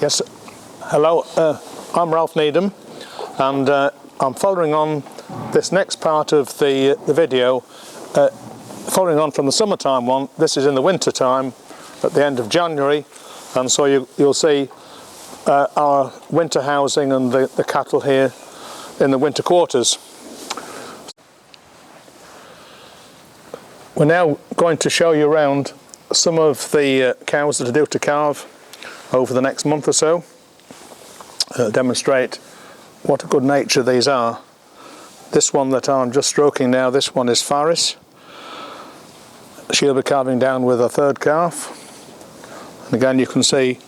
Yes, hello, I'm Ralph Needham, and I'm following on this next part of the video, following on from the summertime one. This is in the winter time at the end of January, and so you'll see our winter housing and the cattle here in the winter quarters. We're now going to show you around some of the cows that are due to calve over the next month or so, demonstrate what a good nature these are. This one that I'm just stroking now, this one is Faris. She'll be calving down with a third calf, and again you can see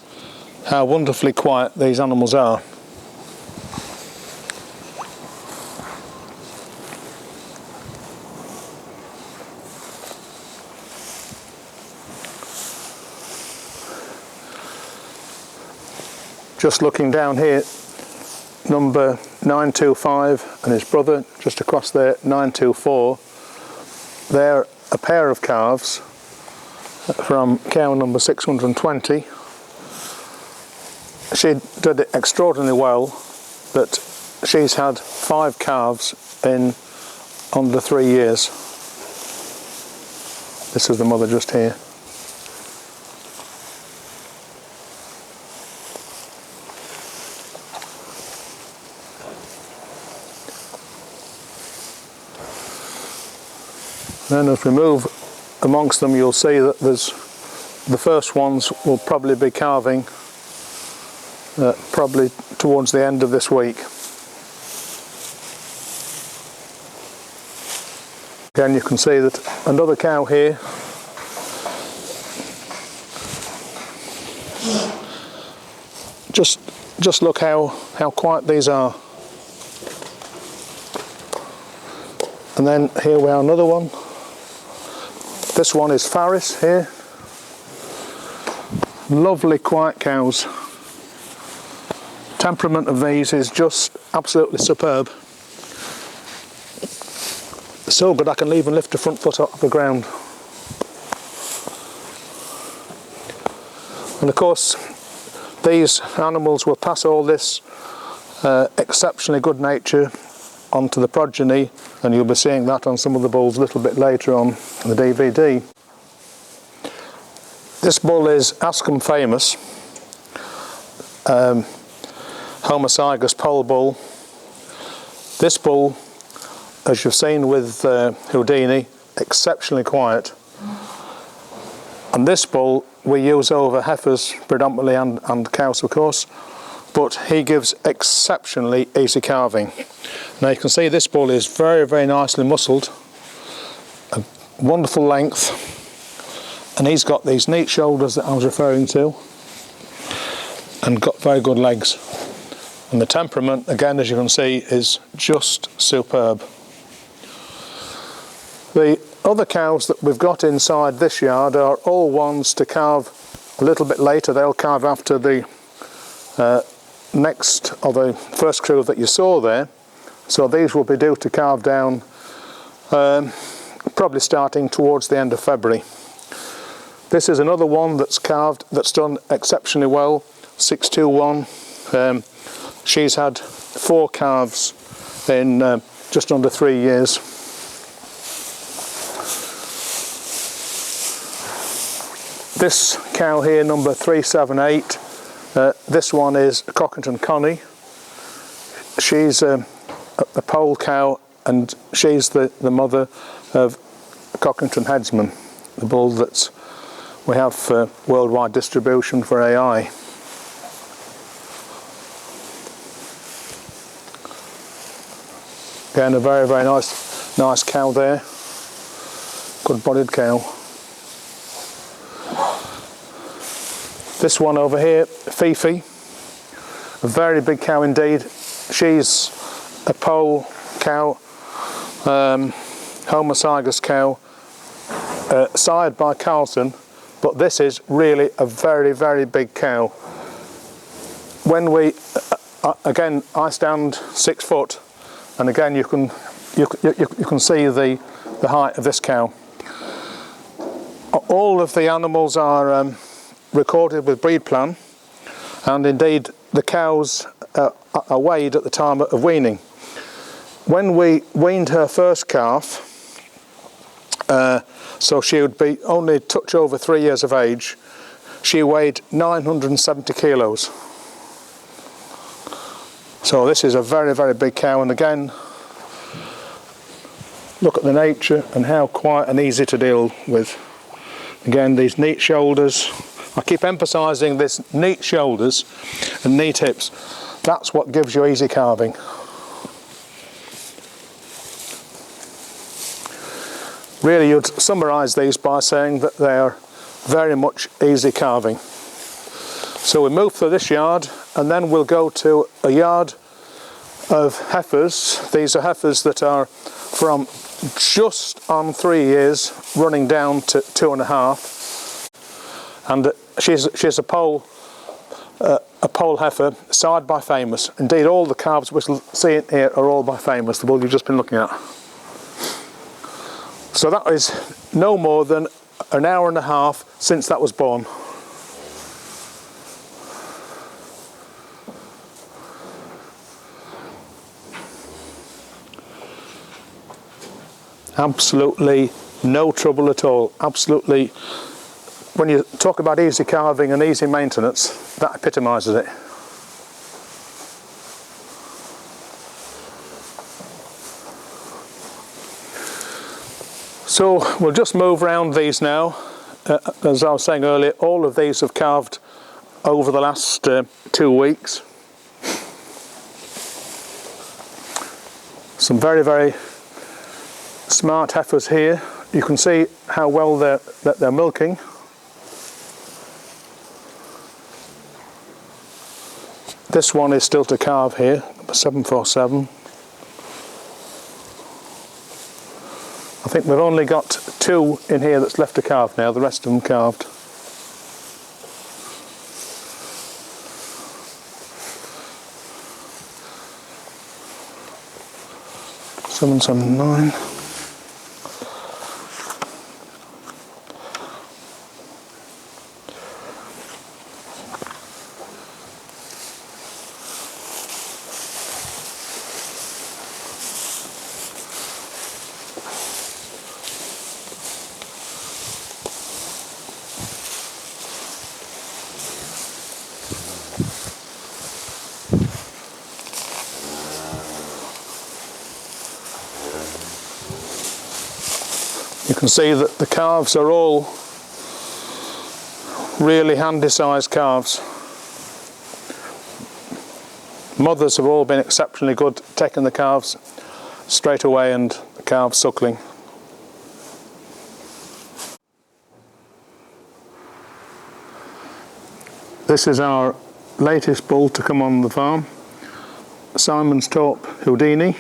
how wonderfully quiet these animals are. Just looking down here, number 925 and his brother just across there, 924. They're a pair of calves from cow number 620. She did it extraordinarily well, that she's had 5 calves in under 3 years. This is the mother just here. Then as we move amongst them, you'll see that there's the first ones will probably be calving probably towards the end of this week. Again you can see that another cow here. Just look how quiet these are. And then here we are, another one. This one is Faris here. Lovely quiet cows. Temperament of these is just absolutely superb. So good I can even lift the front foot off the ground. And of course these animals will pass all this exceptionally good nature onto the progeny, and you'll be seeing that on some of the bulls a little bit later on in the DVD. This bull is Ascombe famous, homozygous pole bull. This bull, as you've seen with Houdini, exceptionally quiet. And this bull we use over heifers predominantly and cows of course, but he gives exceptionally easy calving. Now you can see this bull is very, very nicely muscled, a wonderful length, and he's got these neat shoulders that I was referring to, and got very good legs. And the temperament, again, as you can see, is just superb. The other cows that we've got inside this yard are all ones to calve a little bit later. They'll calve after the next, or the first crew that you saw there. So these will be due to calve down probably starting towards the end of February. This is another one that's calved, that's done exceptionally well, 621. She's had 4 calves in just under 3 years. This cow here, number 378, this one is Cockerington Connie. She's a pole cow, and she's the mother of Cockerington Headsman, the bull that we have for worldwide distribution for AI. Again, a very, very nice cow there, good bodied cow. This one over here, Fifi, a very big cow indeed. She's a pole cow, homozygous cow, sired by Carlton, but this is really a very, very big cow. When we, again, I stand 6 foot, and again you can see the height of this cow. All of the animals are recorded with breed plan, and indeed the cows are weighed at the time of weaning. When we weaned her first calf, so she would be only a touch over 3 years of age, she weighed 970 kilos. So this is a very, very big cow, and again, look at the nature and how quiet and easy to deal with. Again, these neat shoulders. I keep emphasising this neat shoulders and neat hips. That's what gives you easy calving. Really, you'd summarise these by saying that they are very much easy calving. So we move through this yard, and then we'll go to a yard of heifers. These are heifers that are from just on 3 years, running down to 2.5, and she's a pole heifer, side by famous. Indeed, all the calves we see in here are all by famous, the bull you've just been looking at. So that is no more than an hour and a half since that was born. Absolutely no trouble at all. Absolutely, when you talk about easy calving and easy maintenance, that epitomises it. So we'll just move around these now. As I was saying earlier, all of these have calved over the last 2 weeks. Some very, very smart heifers here. You can see how well they're milking. This one is still to calve here, 747. I think we've only got 2 in here that's left to calve now, the rest of them calved. Seven, 7, 9. You can see that the calves are all really handy sized calves. Mothers have all been exceptionally good, taking the calves straight away and the calves suckling. This is our latest bull to come on the farm, Simon's Torp Houdini.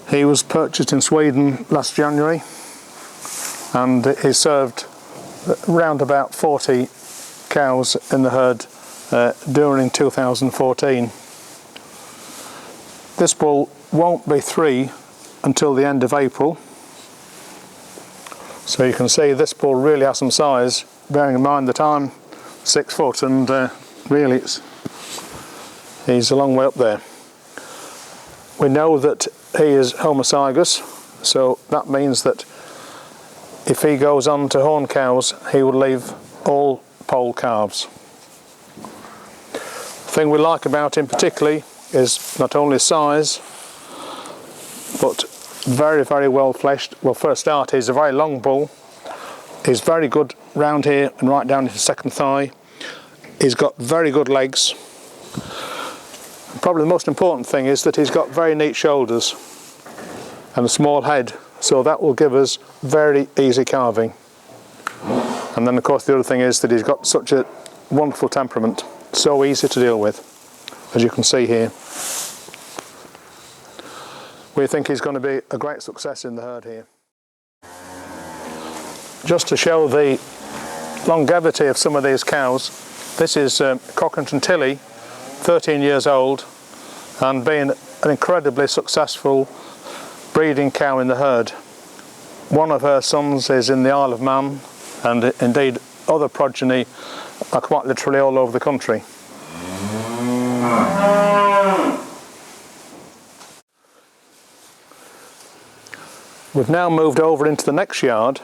He was purchased in Sweden last January, and he served around about 40 cows in the herd during 2014. This bull won't be 3 until the end of April, so you can see this bull really has some size, bearing in mind that I'm 6 foot, and really he's a long way up there. We know that he is homozygous, so that means that if he goes on to horn cows, he will leave all pole calves. The thing we like about him particularly is not only size, but very, very well fleshed. Well, for a start, he's a very long bull. He's very good round here and right down to the second thigh. He's got very good legs. Probably the most important thing is that he's got very neat shoulders and a small head, so that will give us very easy calving. And then of course the other thing is that he's got such a wonderful temperament, so easy to deal with, as you can see here. We think he's going to be a great success in the herd here. Just to show the longevity of some of these cows, this is Cockerington Tilly, 13 years old, and being an incredibly successful breeding cow in the herd. One of her sons is in the Isle of Man, and indeed other progeny are quite literally all over the country. We've now moved over into the next yard,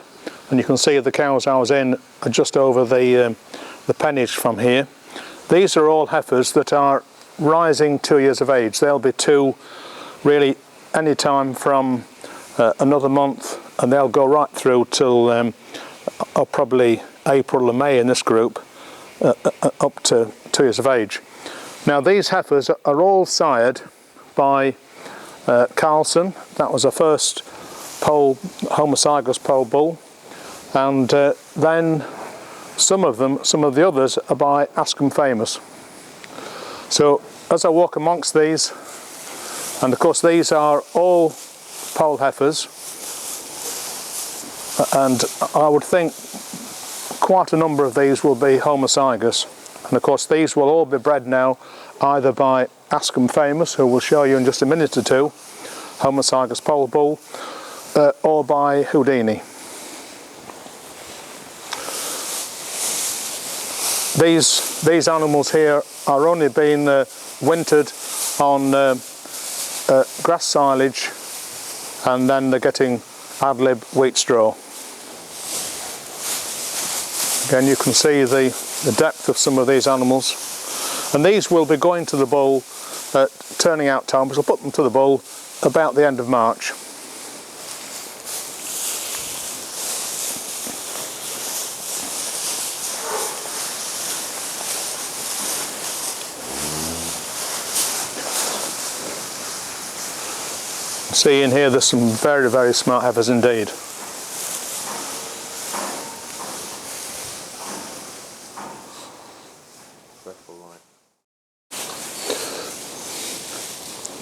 and you can see the cows I was in are just over the pennage from here. These are all heifers that are rising 2 years of age. They'll be 2 really any time from another month, and they'll go right through till probably April or May in this group, up to 2 years of age. Now these heifers are all sired by Carlson. That was our first homozygous pole bull, and then some of the others are by Askham Famous. So as I walk amongst these, and of course these are all pole heifers, and I would think quite a number of these will be homozygous, and of course these will all be bred now either by Askham Famous, who we'll show you in just a minute or two, homozygous pole bull, or by Houdini. These animals here are only being wintered on grass silage, and then they're getting ad lib wheat straw. Again, you can see the depth of some of these animals, and these will be going to the bull at turning out time, which will put them to the bull about the end of March. See in here there's some very, very smart heifers indeed.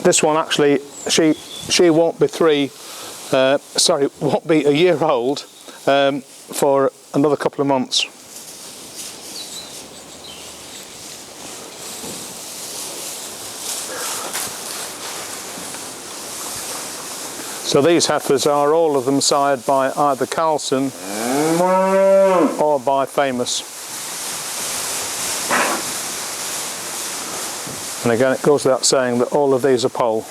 This one actually, she won't be won't be a year old for another couple of months. So these heifers are all of them sired by either Carlson or by Famous. And again, it goes without saying that all of these are pole.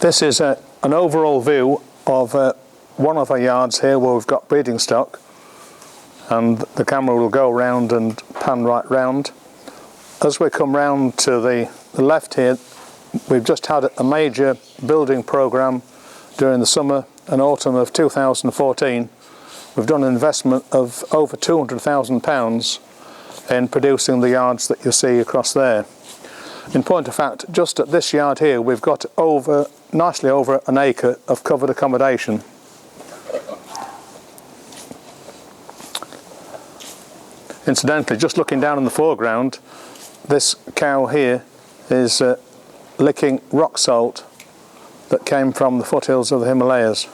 This is an overall view of one of our yards here where we've got breeding stock, and the camera will go round and pan right round. As we come round to the left here, we've just had a major building programme during the summer and autumn of 2014. We've done an investment of over £200,000 in producing the yards that you see across there. In point of fact, just at this yard here we've got nicely over an acre of covered accommodation. Incidentally, just looking down in the foreground, this cow here is licking rock salt that came from the foothills of the Himalayas.